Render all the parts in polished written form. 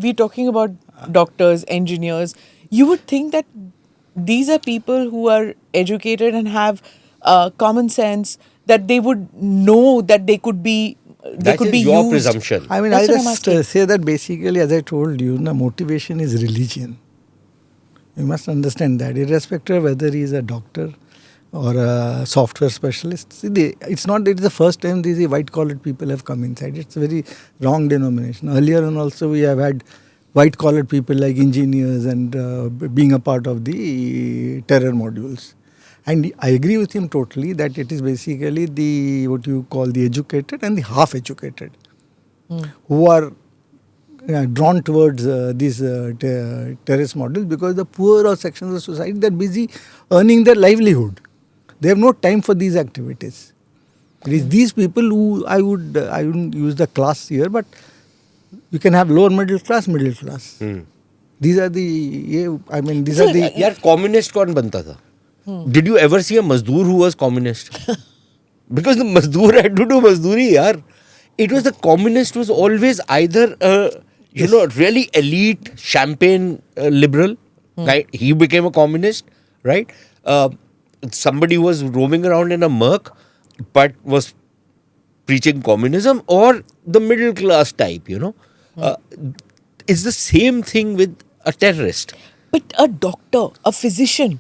we're talking about doctors, engineers, you would think that these are people who are educated and have common sense, that they would know that they could be That is your presumption. I mean, That's I what I'm just asking. say that basically, as I told you, motivation is religion. You must understand that, irrespective of whether he is a doctor or a software specialist. See, it's the first time these white-collared people have come inside. It's a very wrong denomination. Earlier on also we have had white-collared people like engineers and being a part of the terror modules. And I agree with him totally that it is basically the what you call the educated and the half-educated who are drawn towards these terrorist models, because the poorer sections of society, they're busy earning their livelihood. They have no time for these activities. It is these people who I wouldn't use the class here, but you can have lower middle class. These are the यार communist कौन बनता था? Did you ever see a Mazdoor who was communist? Because the Mazdoor had to do Mazduri, yaar. It was the communist was always either really elite champagne liberal, right? He became a communist, right? Somebody who was roaming around in a Merc but was preaching communism, or the middle class type, It's the same thing with a terrorist. But a doctor, a physician,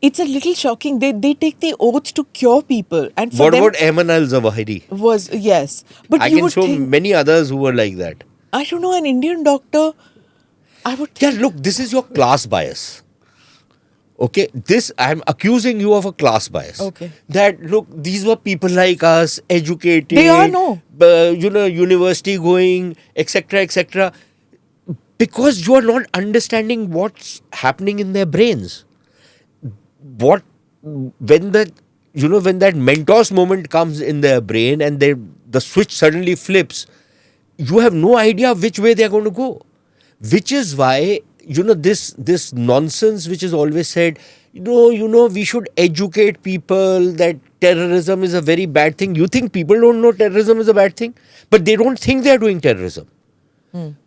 it's a little shocking. They take the oath to cure people, and for What them about Ayman al-Zawahiri? was yes. But I you can would show think, many others who were like that. I don't know, an Indian doctor, I would Yeah, think, look, this is your class bias. Okay, I'm accusing you of a class bias. Okay. That, look, these were people like us, educated. They are, no. University going, etc., etc. Because you are not understanding what's happening in their brains. When that Mentos moment comes in their brain and the switch suddenly flips, you have no idea which way they are going to go. Which is why, this nonsense which is always said, we should educate people that terrorism is a very bad thing. You think people don't know terrorism is a bad thing? But they don't think they are doing terrorism.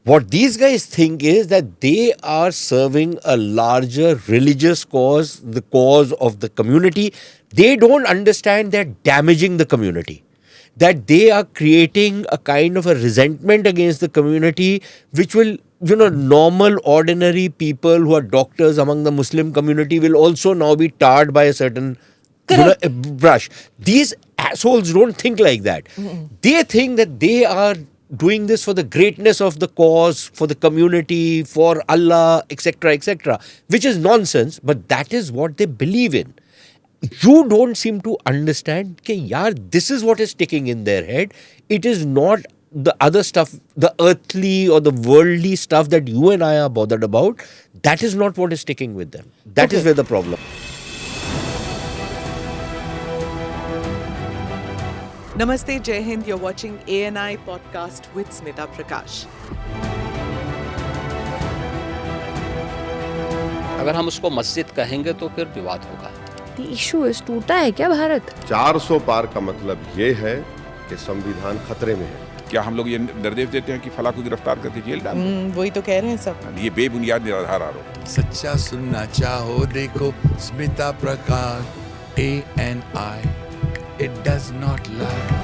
What these guys think is that they are serving a larger religious cause, the cause of the community. They don't understand they're damaging the community. That they are creating a kind of a resentment against the community, which will, normal, ordinary people who are doctors among the Muslim community will also now be tarred by a certain brush. These assholes don't think like that. They think that they are doing this for the greatness of the cause, for the community, for Allah, etc., etc., which is nonsense, but that is what they believe in. You don't seem to understand that, this is what is sticking in their head. It is not the other stuff, the earthly or the worldly stuff that you and I are bothered about. That is not what is sticking with them. That is where the problem. Namaste, Jai Hind. You're watching ANI podcast with Smita Prakash. अगर हम उसको मस्जिद कहेंगे तो फिर विवाद होगा. The issue is, टूटा है क्या भारत? 400 पार का मतलब ये है कि संविधान खतरे में है. क्या हम लोग ये निर्देश देते हैं कि फला को गिरफ्तार करके जेल डाल दो? वही तो कह रहे हैं सब. ये बेबुनियाद निराधार आरोप. सच्चा सुनना चाहो देखो स्मिता प्रकाश ANI. It does not lie.